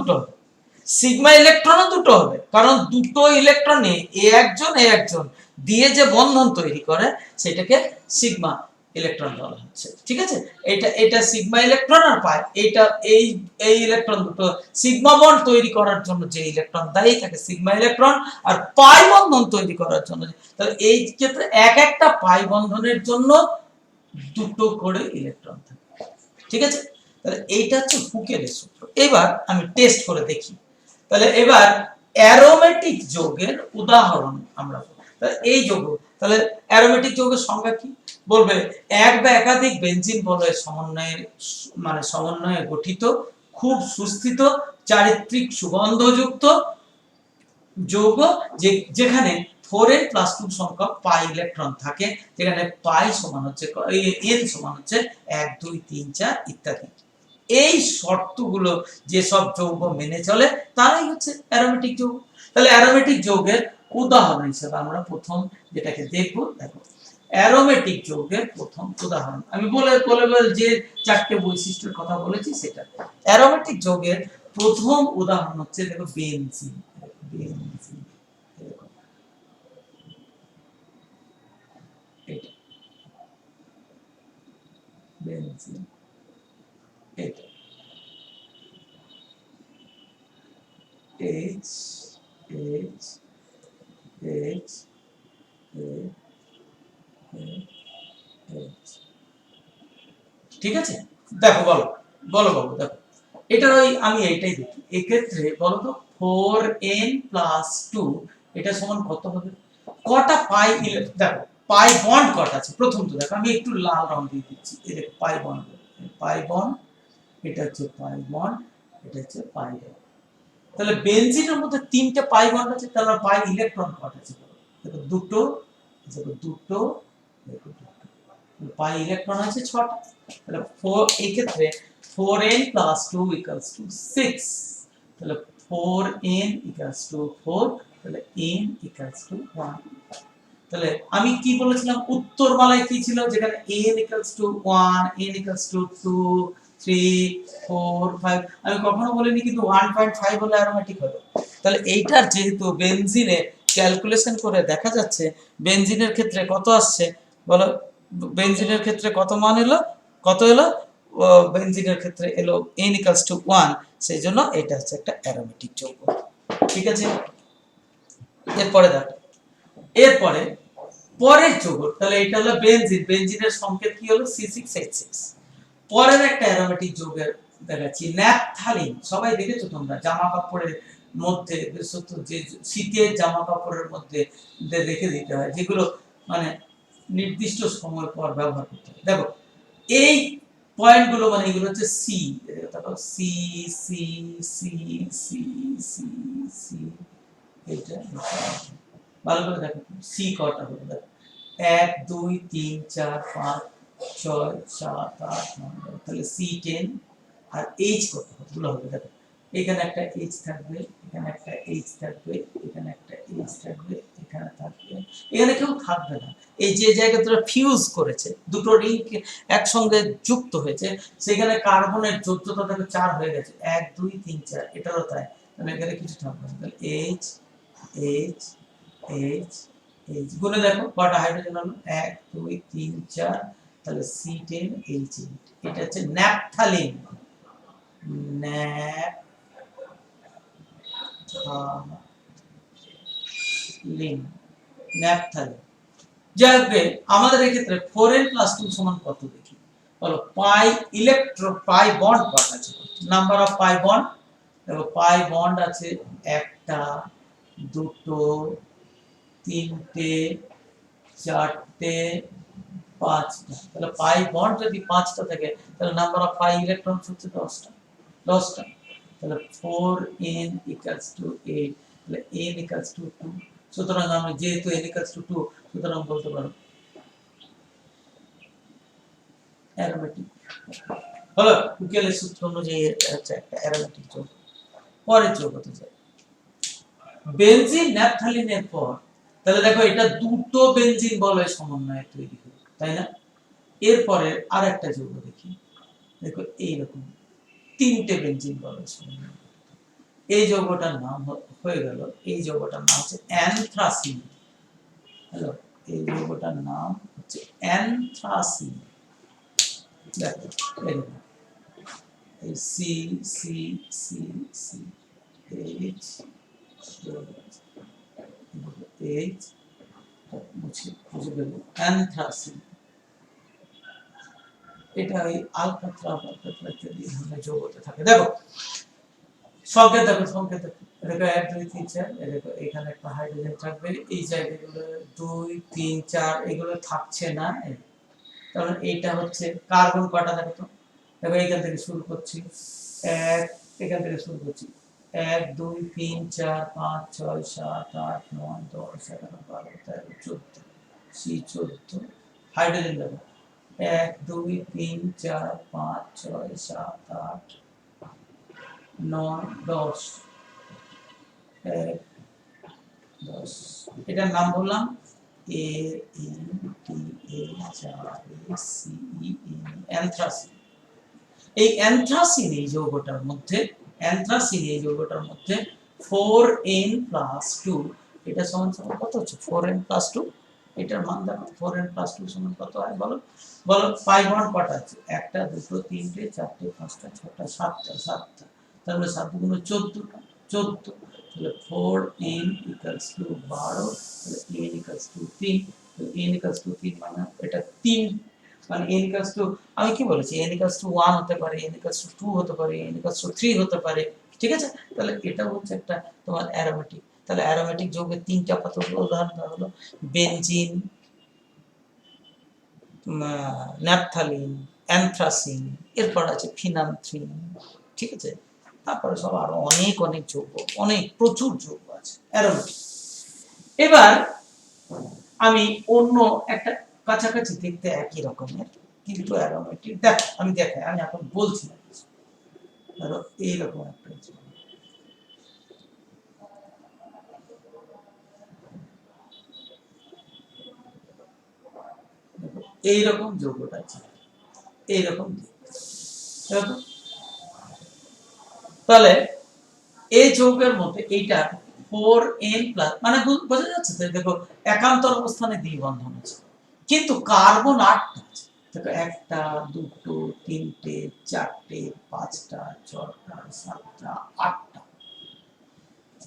দুটো হবে, কারণ দুটো ইলেকট্রনে এ একজন দিয়ে যে বন্ধন তৈরি করে সেটাকে সিগমা ইলেকট্রন বলা হচ্ছে। ঠিক আছে, এটা সিগমা ইলেকট্রন, আর পাই এটা এই ইলেকট্রন দুটো সিগমা বন্ড তৈরি করার জন্য যে ইলেকট্রন দায়ী থাকে সিগমা ইলেকট্রন, আর পাই বন্ধন তৈরি করার জন্য, তাহলে এই ক্ষেত্রে এক একটা পাই বন্ধনের জন্য দুটো করে ইলেকট্রন থাকে। ঠিক আছে, তাহলে এইটা হচ্ছে হুকেলের সূত্র। এবার আমি টেস্ট করে দেখি, তাহলে এবার অ্যারোমেটিক যৌগের উদাহরণ আমরা, তাহলে এই যৌগ, তাহলে অ্যারোমেটিক যৌগের সংজ্ঞা কি বলবে, এক বা একাধিক বেনজিন বলয় সমন্বয়ে গঠিত খুব সুস্থিত চারিত্রিক সুগন্ধযুক্ত যৌগ, যেখানে 4n+2 সংখ্যক পাই ইলেকট্রন থাকে, যেখানে পাই সমান হচ্ছে n সমান হচ্ছে 1 2 3 4 ইত্যাদি। এই শর্তগুলো যে সব যৌগ মেনে চলে তারাই হচ্ছে অ্যারোমেটিক যৌগ। তাহলে অ্যারোমেটিক যৌগের উদাহরণ হিসেবে আমরা প্রথম যেটাকে দেখব, দেখো অ্যারোমেটিক যৌগের প্রথম উদাহরণ আমি বলে যে চারটি বৈশিষ্ট্যের কথা বলেছি সেটা। অ্যারোমেটিক যৌগের প্রথম উদাহরণ হচ্ছে দেখো বেনজিন। বেনজিন এটা H H H H, ঠিক আছে, দেখো বলো বাবু, দেখো এটা আমি এইটাই দেখি, এক্ষেত্রে বলো তো 4n+2 এটা সমান কত হবে, কটা পাই, দেখো পাই বন্ড কটা আছে প্রথম তো দেখো, আমি একটু লাল রং দিয়ে দিচ্ছি, এই দেখো পাই বন্ড, এটা হচ্ছে পাই বন্ড, এটা হচ্ছে পাই বন্ড। তাহলে বেনজিনের মধ্যে 3টে পাই বন্ড আছে, তাহলে পাই ইলেকট্রন কটা আছে, দেখো দুটো পাই ইলেকট্রন আছে 6টা, তাহলে 4 এই ক্ষেত্রে 4n + 2 = 6, তাহলে 4n = 4, তাহলে n = 1। তাহলে আমি কি বলেছিলাম উত্তরমালায় কি ছিল, যেখানে n = 1, n = 2, 3, 4, 5, আমি কখনো বলিনি কিন্তু 1.5 হলে অ্যারোমেটিক হবে। তাহলে এইটার যেহেতু বেনজিনে ক্যালকুলেশন করে দেখা যাচ্ছে বেনজিনের ক্ষেত্রে কত আসছে বলো, বেনজিনের ক্ষেত্রে কত মান এলো, কত এলো, বেনজিনের ক্ষেত্রে এলো n = 1, সেই জন্য এটা হচ্ছে একটা অ্যারোমেটিক যৌগ। ঠিক আছে, এরপরে দেখো, এরপরে পরের যৌগ, তাহলে এটা হলো বেনজিন, বেনজিনের সংকেত কি হলো C6H6। পরের একটা অ্যারোমেটিক যৌগের দেখাচ্ছি ন্যাপথালিন। সবাই দেখেছো তোমরা জামা কাপড়ের মধ্যে, বিশেষত যে শীতের জামা কাপড়ের মধ্যে রেখে দিতে হয়, যেগুলো মানে নির্দিষ্ট সময় পর ব্যবহার করতে হয়। দেখো এই পয়েন্টগুলো মানে এগুলো হচ্ছে সি, দেখো C C C C C C, এটা ভালো করে দেখো সি কটা হলো, দেখো 1 2 3 4 5 6 7 8 9, তাহলে C10 আর H কতগুলো হবে দেখো, এখানে একটা H থাকবে, এখানে একটা H থাকবে, এখানে একটা H থাকবে, এখানে থাকবে, এখানে কেউ থাকবে না। এই যে জায়গাটা ফিউজ করেছে, দুটো রিং একসঙ্গে যুক্ত হয়েছে, সেখানে কার্বনের যোজ্যতা দেখো 4 হয়ে গেছে, 1 2 3 4, এটারও তাই, তাহলে এখানে কিছু থাকবে না। তাহলে H H H H গুণে দেখো কটা হাইড্রোজেন হলো, 1 2 3 4, তাহলে C10 H8, এটা হচ্ছে ন্যাপথালিন, ন্যাপথালিন, ন্যাপথালিন। যাই হোক, আমাদের এই ক্ষেত্রে 4n + 2 সমান কত দেখি বলো, পাই ইলেকট্রন, পাই বন্ড কটা আছে, নাম্বার অফ পাই বন্ড, দেখো পাই বন্ড আছে একটা, দুটো, তিনটে, চারটে, পাঁচটা। তাহলে পাই বন্ড যদি 5টা থাকে, তাহলে নাম্বার অফ পাই ইলেকট্রন হচ্ছে 10টা, 10টা। তাহলে 4n = 8, তাহলে n = 2, সুতরাং আমি যেহেতু n = 2, সুতরাং বলতে পারো অ্যারোমেটিক হলো। কুকেলের সূত্র অনুযায়ী এটা হচ্ছে একটা অ্যারোমেটিক যৌগ। পরের যৌগতে যাই, বেনজিন ন্যাপথালিনের পর, তাহলে দেখো এটা দুটো বেনজিন বলয় সমন্বয়ে তৈরি হলো, তাই না? এরপরে আরেকটা যৌগ দেখি, দেখো এইরকম তিনটে বেনজিন বলয় সমন্বয়, এই যৌগটার নাম হয়ে গেল, এই যৌগটার নাম হচ্ছে অ্যানথ্রাসিন। হ্যালো, এই যৌগটার নাম হচ্ছে অ্যানথ্রাসিন। দেখো এরকম C C C C H H, মুছে খুঁজে পেল অ্যানথ্রাসিন। এটা ওই আলকাতরা ইত্যাদি ধরনের যৌগতে থাকে। দেখো সংকেত, দেখো সংকেত, দেখো 1 2 3 4, দেখো এখানে একটা হাইড্রোজেন থাকবে, এই জায়গাগুলো 2 3 4 এগুলো থাকছে না, তাহলে এইটা হচ্ছে কার্বন কটা দেখো তো, দেখো এইখান থেকে শুরু করছি, 1 এখান থেকে শুরু করছি, 1 2 3 4 5 6 7 8 9 10 11 12 13 14, C14 হাইড্রোজেন দেখো 1 2 3 4 5 6 7 8 9 10, 10, এটার নাম বললাম A N T H R A C E N, anthracene. এই অ্যানথ্রাসিন এই যৌগটার মধ্যে, অ্যানথ্রাসিন এই যৌগটার মধ্যে 4n + 2, এটা সমান সমান কত হচ্ছে 4n + 2, এটার মান দেখো 4n + 2 সমান কত হয় বলো, বলো পাই বন্ড কটা আছে, একটা দুটো তিনটে চারটে পাঁচটা ছটা সাতটা, সাতটা, তাহলে 7 × 14টা, 14, তাহলে 4n = 12, তাহলে n = 3, তাহলে n = 3 মানে এটা 3, মানে n = আমি কি বলেছি n = 1 হতে পারে, n = 2 হতে পারে, n = 3 হতে পারে, ঠিক আছে? তাহলে এটা হচ্ছে একটা তোমার অ্যারোমেটিক। তাহলে অ্যারোমেটিক যৌগের তিনটা পাতল উদাহরণ হলো বেনজিন, ন্যাপথালিন, অ্যানথ্রাসিন, এরপর আছে ফিনান্থ্রিন, ঠিক আছে? তারপরে সব আরো অনেক অনেক যৌগ, অনেক প্রচুর যৌগ আছে অ্যারোমেটিক। এবার আমি অন্য একটা কাছাকাছি দেখতে একই রকমের, কিন্তু অ্যারোমেটিক। দেখ আমি দেখাই, আমি এখন বলছি না, ধরো এইরকম একটা যৌগ, এইরকম যৌগটা আছে, এইরকম। তাহলে এই যৌগের মধ্যে এইটা 4n+, মানে বোঝা যাচ্ছে তো, দেখো একান্তর অবস্থানে দ্বিবন্ধন আছে, কিন্তু কার্বন 8টা আছে। দেখো 1টা 2টো 3টে 4টে 5টা 6টা 7টা 8টা,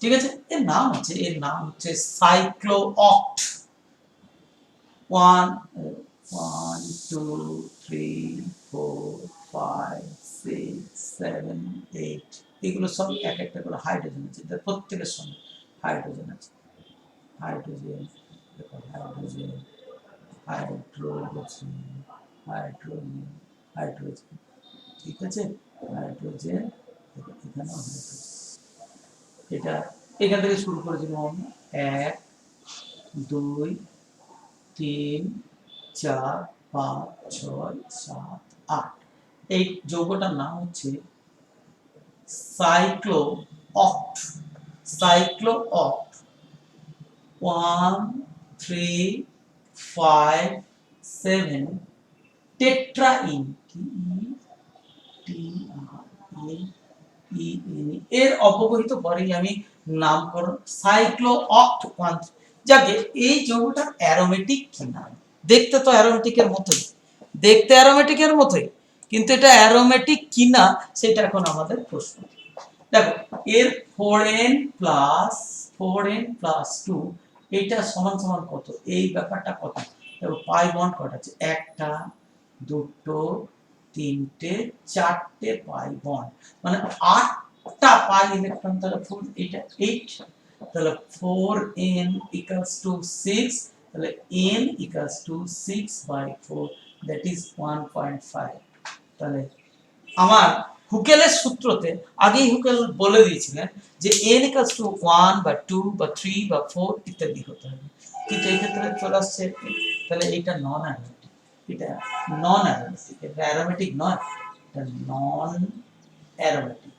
ঠিক আছে। এর নাম আছে, এর নাম হচ্ছে সাইক্লোঅক্ট। 1 1 2 3 4 5 6 7 8, এগুলো সব এক একটা করে হাইড্রোজেন আছে, প্রত্যেকের সঙ্গে হাইড্রোজেন আছে। হাইড্রোজেন, দেখো হাইড্রোজেন, হাইড্রোজেন, হাইড্রোজেন, হাইড্রোজেন, ঠিক আছে। হাইড্রোজেন, এখানে হাইড্রোজেন। এটা এখান থেকে শুরু করেছিলাম আমরা 1 2 3 4 5 6 7 8। এই যৌগটার নাম হচ্ছে সাইক্লোঅক্ট। সাইক্লোঅক্ট 1 3 5 7 টেট্রাইন, এর অপবহিত পরেই আমি নামকরণ সাইক্লোঅক্ট 1। যাকে এই যৌগটা অ্যারোমেটিক কিনা, দেখতে তো অ্যারোমেটিকের মতোই, দেখতে অ্যারোমেটিকের মতোই, কিন্তু এটা অ্যারোমেটিক কিনা সেটা এখন আমাদের প্রশ্ন। দেখো এর 4n+2 এটা সমান সমান কত, এই ব্যাপারটা কত। দেখো পাই বন্ড কটা আছে, 1টা 2টো 3টে 4টে পাই বন্ড, মানে 8টা পাই ইলেকট্রন, তাহলে এটা 8, তাহলে 4n = 6, তাহলে n = 6/4, that is 1.5। তাহলে আমার হুকেলের সূত্রতে আগেই হুকেল বলে দিয়েছিলেন যে n = 1 বা 2 বা 3 বা 4 ইত্যাদি হতে হবে, কিন্তু এই ক্ষেত্রে চলে আসছে, তাহলে এটা নন অ্যারোমেটিক, এটা নন অ্যারোমেটিক, এটা অ্যারোমেটিক নয়, এটা নন অ্যারোমেটিক,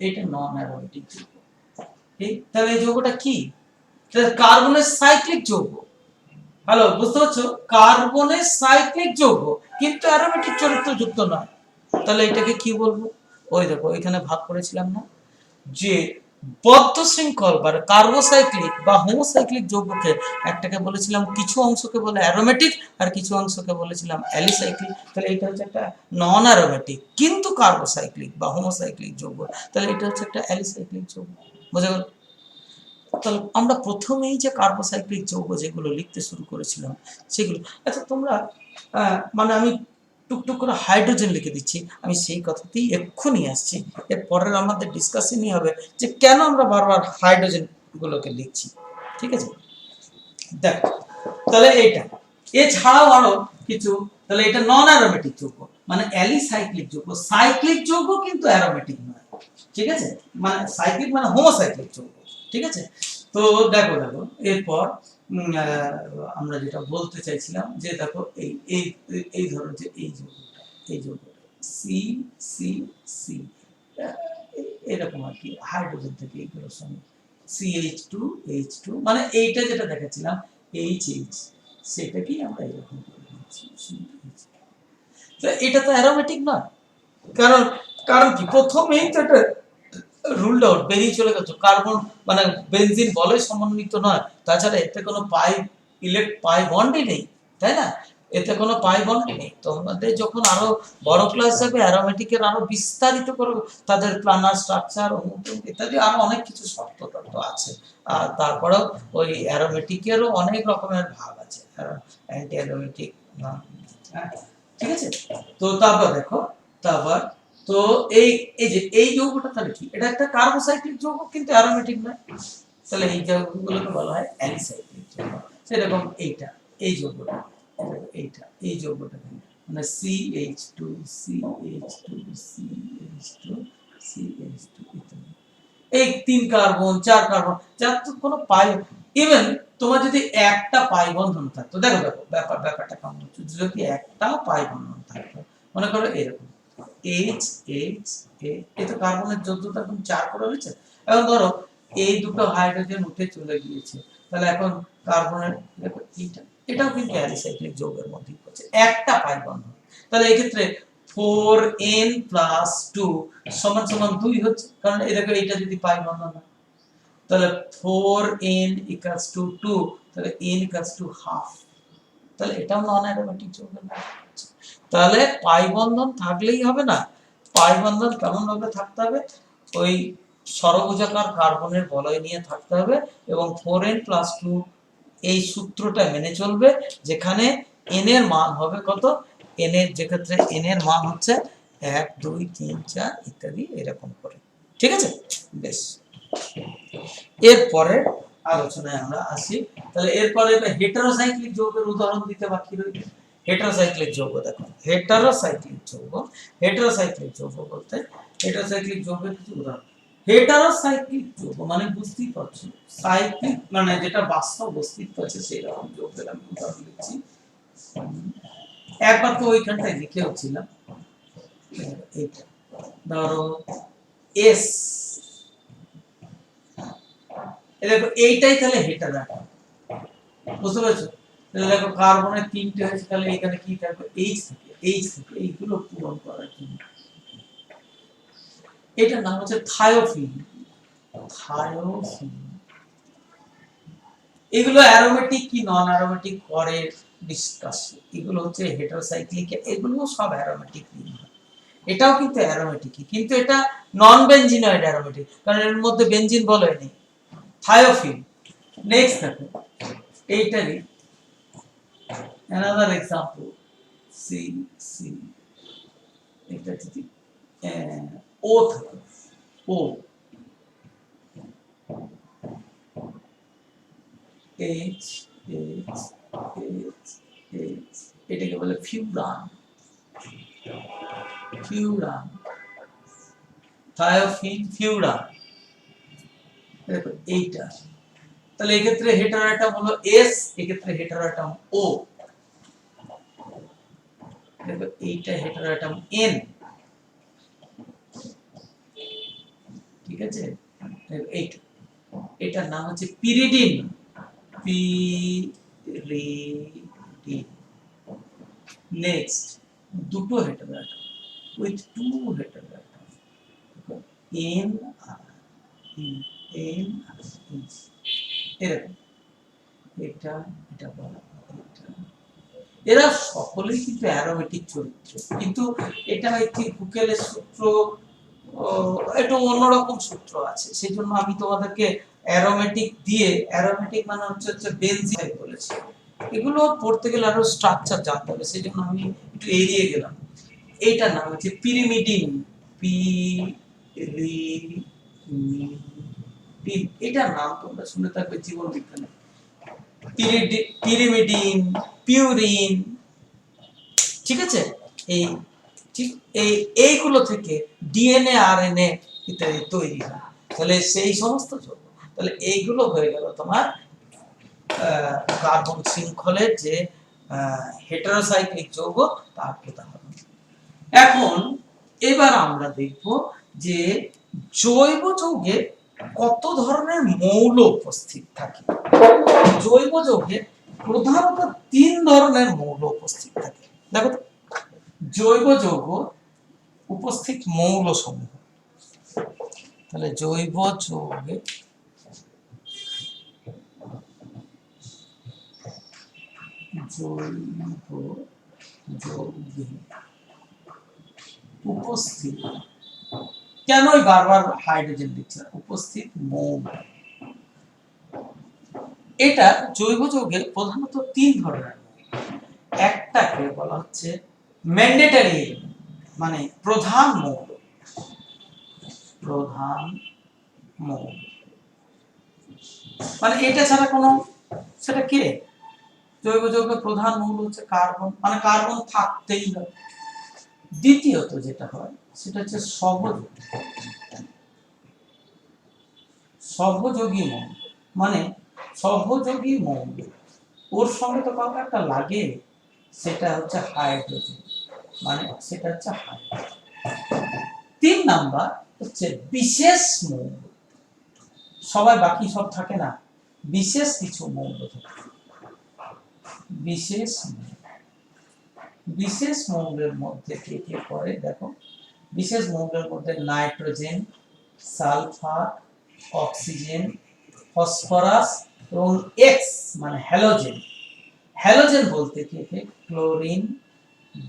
এটা নন অ্যারোমেটিক যৌগ। তাহলে এই যৌগটা কি, তাহলে কার্বনের সাইক্লিক যৌগ। হ্যালো, বুঝতে পারছো, কার্বনের সাইক্লিক যৌগ কিন্তু অ্যারোমেটিক চরিত্র যুক্ত নয়। তাহলে এটাকে কি বলবো, ওই দেখো এখানে ভাগ করেছিলাম না, যে বদ্ধ শৃঙ্খল বা কার্বোসাইক্লিক বা হোমোসাইক্লিক যৌগকে একটাকে বলেছিলাম, কিছু অংশকে বলে অ্যারোমেটিক আর কিছু অংশকে বলেছিলাম অ্যালিসাইক্লিক। তাহলে এটা হচ্ছে একটা নন অ্যারোমেটিক কিন্তু কার্বোসাইক্লিক বা হোমোসাইক্লিক যৌগ, তাহলে এটা হচ্ছে একটা অ্যালিসাইক্লিক যৌগ। বোঝা গেল? তাহলে আমরা প্রথমেই যে কার্বোসাইক্লিক যৌগ যেগুলো লিখতে শুরু করেছিলাম সেগুলো, আচ্ছা তোমরা মানে আমি টুকটুক করে হাইড্রোজেন লিখে দিচ্ছি, আমি সেই কথাতেই এক্ষুনি আসছি, এর পরের আমাদের ডিসকাশনই হবে যে কেন আমরা বারবার হাইড্রোজেন গুলোকে লিখছি, ঠিক আছে। দেখো তাহলে এইটা এছাড়াও আরো কিছু, তাহলে এটা নন অ্যারোমেটিক যৌগ, মানে অ্যালিসাইক্লিক যৌগ, সাইক্লিক যৌগ কিন্তু অ্যারোমেটিক নয়, ঠিক আছে, মানে সাইক্লিক মানে হোমোসাইক্লিক যৌগ, ঠিক আছে। তো দেখো দেখো এরপর আমরা যেটা বলতে চাইছিলাম যে দেখো এই এই এই ধরো যে এই যৌগটা সি সি সি, এরকম আর কি, হাইড্রোজেন থেকে এইগুলোর সঙ্গে CH2H2, মানে এইটা যেটা দেখাচ্ছিলাম HH, সেটাকেই আমরা এরকম করে দিচ্ছি। তো এটা তো অ্যারোমেটিক নয়, কারণ কারণ কি, প্রথমেই তো এটা রুলড আউট, বেরিয়ে চলে গেছে, কার্বন মানে বেনজিন বলয় সমন্বিত নয়, তাছাড়া এতে কোনো পাই বন্ডই নেই, তাই না, এতে কোনো পাই বন্ড নেই। তো আমাদের যখন আরো বড় ক্লাস যাবে অ্যারোমেটিকের আরো বিস্তারিত করে তাদের প্ল্যানার স্ট্রাকচার ইত্যাদি আরো অনেক কিছু শর্ত টর্ত আছে, আর তারপরেও ওই অ্যারোমেটিকেরও অনেক রকমের ভাগ আছে, অ্যান্টি অ্যারোমেটিক, ঠিক আছে। তো তারপর দেখো, তারপর তো এই এই যে এই যৌগটা তাহলে কি, এটা একটা কার্বোসাইক্লিক যৌগ কিন্তু অ্যারোমেটিক নয়, তাহলে এই যৌগগুলোকে বলা হয় অ্যালিসাইক্লিক যৌগ। সেরকম এইটা, এই যৌগটা, এইটা এই যৌগটা মানে CH2 CH2 CH2 CH2 ইত্যাদি, এই 3 কার্বন 4 কার্বন, যার তো কোনো পাই, ইভেন তোমার যদি একটা পাই বন্ধন থাকতো, দেখো দেখো ব্যাপারটা কেমন হচ্ছে, যদি একটা পাই বন্ধন থাকতো, মনে করো এরকম এইচ এইচ এই তো কার্বনের যোগ্যতা এখন 4 করে হয়েছে। এখন ধরো এই দুটো হাইড্রোজেন উঠে চলে গিয়েছে, তাহলে এখন কার্বনের দেখো এটাও কিন্তু অ্যালিসাইক্লিক যৌগের মধ্যে পড়ছে, একটা পাই বন্ধন। তাহলে এই ক্ষেত্রে 4n + 2 = 2 হচ্ছে, কারণ এই দেখো এটা যদি পাই বন্ধন হয়, তাহলে 4n = 2, তাহলে n = হাফ, তাহলে এটাও নন অ্যারোমেটিক যৌগের মধ্যে পড়ছে। তাহলে পাই বন্ধন থাকলেই হবে না, পাই বন্ধন কেমন ভাবে থাকতে হবে, ওই ষড়ভুজাকার কার্বনের বলয় নিয়ে থাকতে হবে, এবং 4n + 2 এই সূত্রটা মেনে চলবে, যেখানে n এর মান হবে কত, n এর যে ক্ষেত্রে n এর মান হচ্ছে 1 2 3 4 ইত্যাদি এরকম করে। ঠিক আছে, বেশ। এরপরে আলোচনায় আমরা আসি। তাহলে এরপরে হেটারোসাইক্লিক যৌগের উদাহরণ দিতে বাকি রইল। হেটারোসাইক্লিক যৌগ দেখো, হেটারোসাইক্লিক যৌগ বলতে হেটারোসাইক্লিক যৌগের কিছু উদাহরণ। হেটারোসাইক্লিক যৌগ মানে বুঝতেই পারছো, সাইক্লিক মানে যেটা বাস্তব অস্তিত্ব আছে সেই রকম যৌগের আমি উদাহরণ দিচ্ছি। একবার তো ওইখানটায় লিখেও ছিলাম, এইটা ধরো এস, দেখো এইটাই তাহলে হেটার অ্যাটম, বুঝতে পারছো? তাহলে দেখো কার্বনের 3টে হয়েছে, তাহলে এখানে কি থাকবে, এইচ থাকে, এইগুলো পূরণ করার জন্য। এটার নাম হচ্ছে থায়োফিন। এগুলো অ্যারোমেটিক কি নন অ্যারোমেটিক পরে ডিসকাস, এগুলো হচ্ছে হেটারোসাইক্লিক, এগুলো সব অ্যারোমেটিক রিং। এটাও কিন্তু অ্যারোমেটিক, কিন্তু এটা নন বেনজিনয়েড অ্যারোমেটিক, কারণ এর মধ্যে বেনজিন বলয় নেই। থায়োফিন। নেক্সট দেখো এইটারই another example, C এটা যদি O থাকে, O H এটাকে বলে ফিউরান, থায়োফিন ফিউরান। দেখো এইটা, তাহলে এই ক্ষেত্রে হেটার অ্যাটম হলো S, এই ক্ষেত্রে হেটার অ্যাটম O। দেখো এইটা হেটার অ্যাটম N, ঠিক আছে? এইটা, এটার নাম হচ্ছে পিরিডিন, নেক্সট দুটো hetero atom with two hetero atom, N আর N আর N, এরকম এটা বলা, এরা সকলেই কিন্তু অ্যারোমেটিক চরিত্র, কিন্তু এটা ঠিক হুকেলের সূত্র একটু অন্যরকম সূত্র আছে, সেই জন্য আমি তোমাদেরকে অ্যারোমেটিক দিয়ে, অ্যারোমেটিক মানে হচ্ছে বেনজিন বলেছি, এগুলো পড়তে গেলে আরো স্ট্রাকচার জানতে হবে, সেই জন্য আমি একটু এড়িয়ে গেলাম। এইটার নাম হচ্ছে পিরিমিডিন, এটার নাম তোমরা শুনে থাকবে জীবন বিজ্ঞানে, পিরিমিডিন, পিউরিন, ঠিক আছে? এইগুলো থেকে ডিএনএ আরএনএ ইত্যাদি তৈরি হয়, তাহলে সেই সমস্ত যৌগ, তাহলে এইগুলো হয়ে গেল তোমার কার্বন শৃঙ্খলের যে হেটারোসাইক্লিক যৌগ তার উদাহরণ। এখন এবার আমরা দেখব যে জৈব যৌগে কত ধরনের মৌল উপস্থিত থাকে। জৈব যৌগে প্রধানত 3 ধরনের মৌল উপস্থিত থাকে। দেখো তো, জৈব যৌগ উপস্থিত মৌল সমূহ, তাহলে জৈব যৌগে উপস্থিত, কেনই বারবার হাইড্রোজেন দিচ্ছে, উপস্থিত মৌল, এটা জৈব যৌগের প্রধানত 3 ধরনের। একটাকে বলা হচ্ছে ম্যান্ডেটরি, মানে প্রধান মৌল, মানে এটা ছাড়া কোনো, সেটা কে, জৈব যৌগের প্রধান মৌল হচ্ছে কার্বন, মানে কার্বন থাকতেই হবে। দ্বিতীয়ত যেটা হয় সেটা হচ্ছে সহযোগী মৌল, মানে সহযোগী মৌল, ওর সঙ্গে তো কাউকে একটা লাগে, সেটা হচ্ছে হাইড্রোজেন, মানে সেটা হচ্ছে হাইড্রোজেন। 3 নাম্বার হচ্ছে বিশেষ মৌল। সবাই বাকি সব থাকে না, বিশেষ কিছু মৌল থাকে। বিশেষ মৌল, বিশেষ মৌলের মধ্যে কে কে পড়ে দেখো। বিশেষ মৌলের মধ্যে নাইট্রোজেন, সালফার, অক্সিজেন, ফসফরাস এবং এক্স মানে হ্যালোজেন। হ্যালোজেন বলতে কে কে? Chlorine,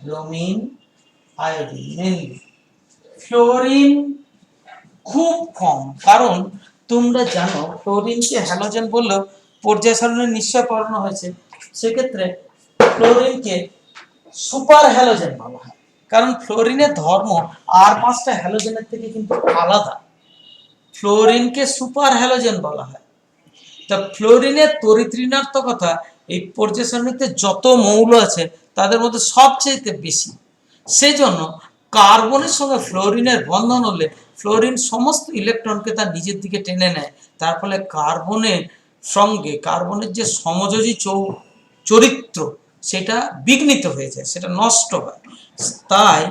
bromine, iodine. Mainly fluorine খুব কম, কারণ তোমরা জানো ফ্লোরিনকে হ্যালোজেন বললেও পর্যায় সারণী নিশ্চয় পড়ানো হয়েছে, সেক্ষেত্রে ফ্লোরিনকে সুপার হ্যালোজেন বলা হয়, কারণ ফ্লোরিনের ধর্ম আর 5টা হ্যালোজেনের থেকে কিন্তু আলাদা। ফ্লোরিনকে সুপার হ্যালোজেন বলা হয়। তা ফ্লোরিনের তড়িৎ ঋণাত্মকতা এই পর্যায় সারণীতে যত মৌল আছে তাদের মধ্যে সবচেয়ে বেশি। সেজন্য কার্বনের সঙ্গে ফ্লোরিনের বন্ধন হলে ফ্লোরিন সমস্ত ইলেকট্রনকে তার নিজের দিকে টেনে নেয়, তার ফলে কার্বনের সঙ্গে কার্বনের যে সমযোজী চরিত্র সেটা বিঘ্নিত হয়ে যায়, সেটা নষ্ট হয়। তাই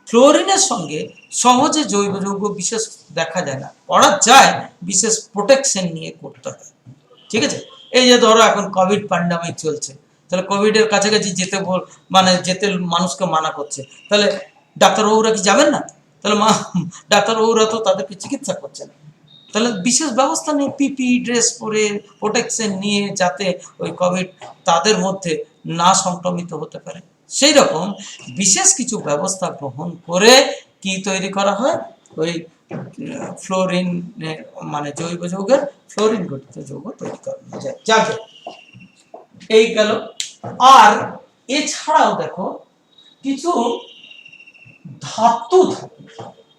ফ্লোরিনের সঙ্গে সহজে জৈব যৌগ বিশেষ দেখা যায় না, করা যায় বিশেষ প্রোটেকশন নিয়ে করতে হয়। ঠিক আছে, এই যে ধরো এখন কোভিড প্যান্ডামিক চলছে, তাহলে কোভিডের কাছাকাছি যেতে মানে যেতে মানুষকে মানা করছে, তাহলে ডাক্তারবাবুরা কি যাবেন না? তাহলে ডাক্তারবাবুরা তো তাদেরকে চিকিৎসা করছেন, তাহলে বিশেষ ব্যবস্থা নিয়ে পিপি ড্রেস পরে প্রোটেকশন নিয়ে যাতে ওই কোভিড তাদের মধ্যে না সংক্রমিত হতে পারে, সেই রকম বিশেষ কিছু ব্যবস্থা গ্রহণ করে কি তৈরি করা হয়? ওই ফ্লোরিন মানে জৈব যৌগের ফ্লোরিন গঠিত যৌগ তৈরি করা যায়। যাবে এই গেল। আর এছাড়াও দেখো কিছু ধাতু থাকে,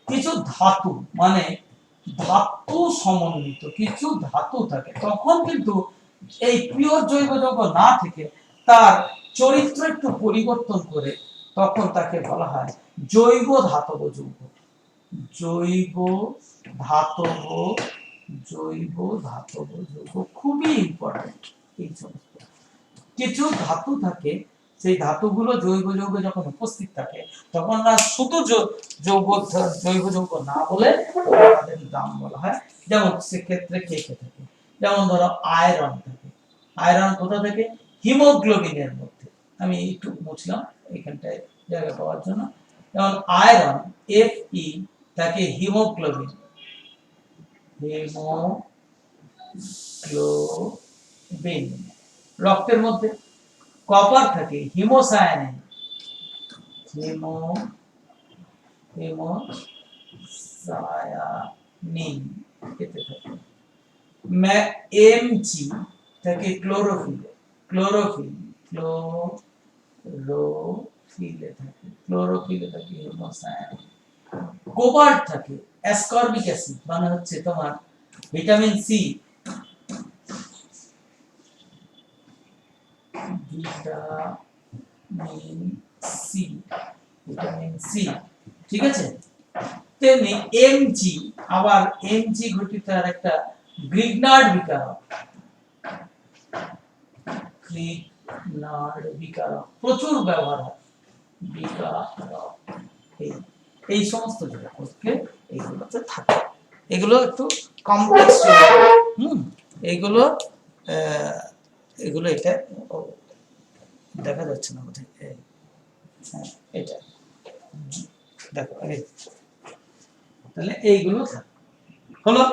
কিছু ধাতু মানে ধাতু সমন্বিত কিছু ধাতু থাকে, তখন কিন্তু এই পিওর জৈব যৌগ না থেকে তার চরিত্র একটু পরিবর্তন করে তখন তাকে বলা হয় জৈব ধাতব যৌগ। জৈব ধাতব, জৈব ধাতব যৌগ খুবই ইম্পর্টেন্ট। এই সমস্ত কিছু ধাতু থাকে, সেই ধাতুগুলো জৈব যৌগে যখন উপস্থিত থাকে তখন না শুধু জৈব যৌগ না বলে তাদের নাম বলা হয়। যেমন সেক্ষেত্রে কে কে থাকে, যেমন ধরো আয়রন থাকে। আয়রন কোথা থেকে? হিমোগ্লোবিনের মধ্যে। আমি একটু মুছলাম এখানটায় জায়গা পাওয়ার জন্য। যেমন আয়রন Fe থাকে হিমোগ্লোবিন, হিমোগ্লোবিন রক্তের মধ্যে। কপার থাকে হিমোসায়ানিন, হিমোসায়ানিন এতে থাকে। Mg থাকে ক্লোরোফিল, ক্লোরোফিল ক্লোরোফিলে থাকে, ক্লোরোফিলে থাকে হিমোসায়ানিন। কোবাল্ট থাকে অ্যাসকর্বিক অ্যাসিড, মানে হচ্ছে তোমার vitamin C, vitamin C, vitamin C. ঠিক আছে, তেমনি এমজি, আবার এমজি গঠিত আর একটা গ্রিগনার্ড বিকারক, গ্রিগনার্ড বিকারক প্রচুর ব্যবহার হয়। বিকারক এই সমস্ত যৌগকে এইগুলোতে থাকে, এগুলো একটু কমপ্লেক্স এইগুলো এগুলো এটা দেখা যাচ্ছে না বোধহয়, এটা দেখো তাহলে এইগুলো হলো।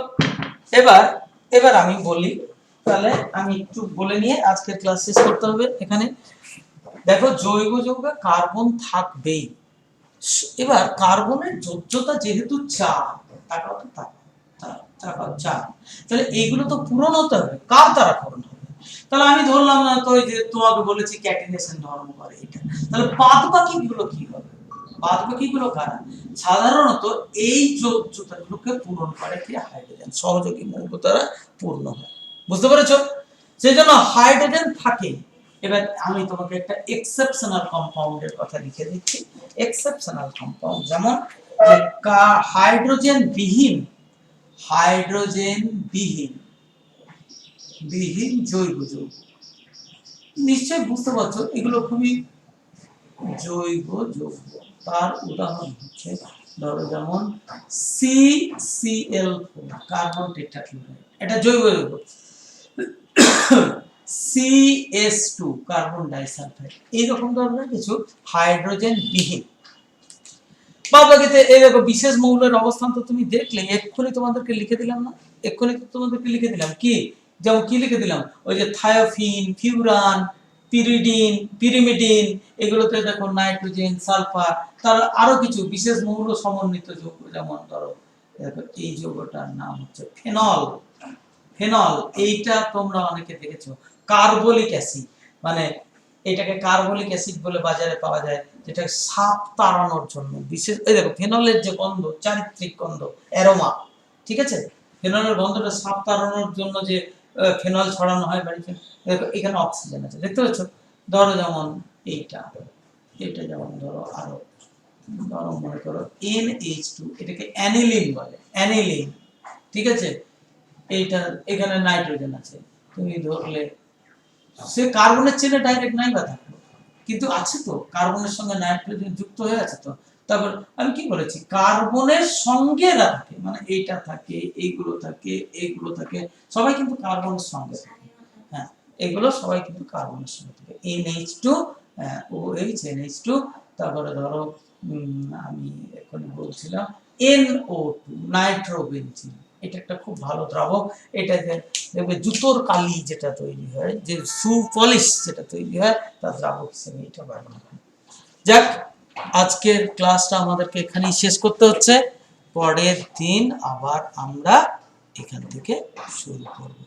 এবার আমি বলি, তাহলে আমি একটু বলে নিয়ে আজকের ক্লাস শেষ করতে হবে। এখানে দেখো জৈব যৌগে কার্বন থাকবেই। এবার কার্বনের যোজ্যতা যেহেতু 4, তাহলে এইগুলো তো পূরণ হতে হবে, কার দ্বারা পূরণ হবে? তাহলে আমি ধরলাম না তো যে তোমাকে বলেছি ক্যাটিনেশন ধর্ম করে এটা, তাহলে বাদ বাকিগুলো কি হবে? বাদ বাকিগুলো কারা? সাধারণত এই যোজ্যতাগুলোকে পূরণ করে কি হাইড্রোজেন, সহযোগী মৌল দ্বারা পূর্ণ হয়। বুঝতে পেরেছো? সেজন্য হাইড্রোজেন থাকে। এবার আমি তোমাকে একটা এক্সেপশনাল কম্পাউন্ডের কথা লিখে দিচ্ছি। এক্সেপশনাল কম্পাউন্ড যেমন যে হাইড্রোজেন বিহীন বিহীন জৈব যৌগ। নিশ্চয় বুঝতে পারছো এগুলো খুবই জৈব যৌগ। তার উদাহরণ হচ্ছে ধরো যেমন CCl4 কার্বন টেট্রাক্লোরাইড, এটা জৈব যৌগ। CS2 কার্বন ডাইসালফাইড, এইরকম ধরনের কিছু হাইড্রোজেন বিহীন। বাদবাকিতে এই দেখো বিশেষ মৌলের অবস্থান তো তুমি দেখলে, এক্ষুনি তোমাদেরকে লিখে দিলাম না, এক্ষুনি তো তোমাদেরকে লিখে দিলাম কি, যেমন কি লিখে দিলাম, ওই যে থায়োফিন, ফিউরান, পিরিডিন, পিরিমিডিন, এগুলোতে দেখো নাইট্রোজেন, সালফার, তার আরো কিছু বিশেষ মৌল সমন্বিত যৌগ, যেমন ধরো দেখো এই যৌগটার নাম হচ্ছে ফেনল। ফেনল এইটা তোমরা অনেকে দেখেছো। কার্বলিক অ্যাসিড, মানে এটাকে কার্বলিক অ্যাসিড বলে বাজারে পাওয়া যায়, যেটা সাপ তাড়ানোর জন্য বিশেষ। এই দেখো ফেনলের যে গন্ধ, চারিত্রিক গন্ধ, অ্যারোমা, ঠিক আছে, ফেনলের গন্ধটা সাপ তাড়ানোর জন্য যে ফেনল ছড়ানো হয় বাড়িতে। দেখো এখানে অক্সিজেন আছে, দেখতে পাচ্ছ। ধরো যেমন এইটা, এটা যেমন ধরো আরো ধরো মনে করো NH2, এটাকে অ্যানিলিন বলে, অ্যানিলিন, ঠিক আছে। এইটা এখানে নাইট্রোজেন আছে, তুমি ধরলে সে কার্বনের চেনে ডাইরেক্ট নাই বা থাকলো, কিন্তু আছে তো, কার্বনের সঙ্গে নাইট্রোজেন যুক্ত হয়ে আছে তো। তারপর আমি কি বলেছি, কার্বনের সঙ্গে থাকে, মানে এইটা থাকে, এইগুলো থাকে, এইগুলো থাকে, সবাই কিন্তু কার্বনের সঙ্গে থাকে। হ্যাঁ, এগুলো সবাই কিন্তু কার্বনের সঙ্গে থাকে। NH2, OH, NH2, তারপরে ধরো আমি এখন বলছিলাম NO2, নাইট্রোবেনজিন, এটা একটা খুব ভালো দ্রাবক। এটা দেখবে জুতোর কালি যেটা তৈরি হয়, যে শু পলিশ যেটা তৈরি হয়, তার দ্রাবক হিসেবে এটা ব্যবহার হয়। যাক, আজকের ক্লাসটা আমাদেরকে এখানেই শেষ করতে হচ্ছে। পরের দিন আবার আমরা এখান থেকে শুরু করব।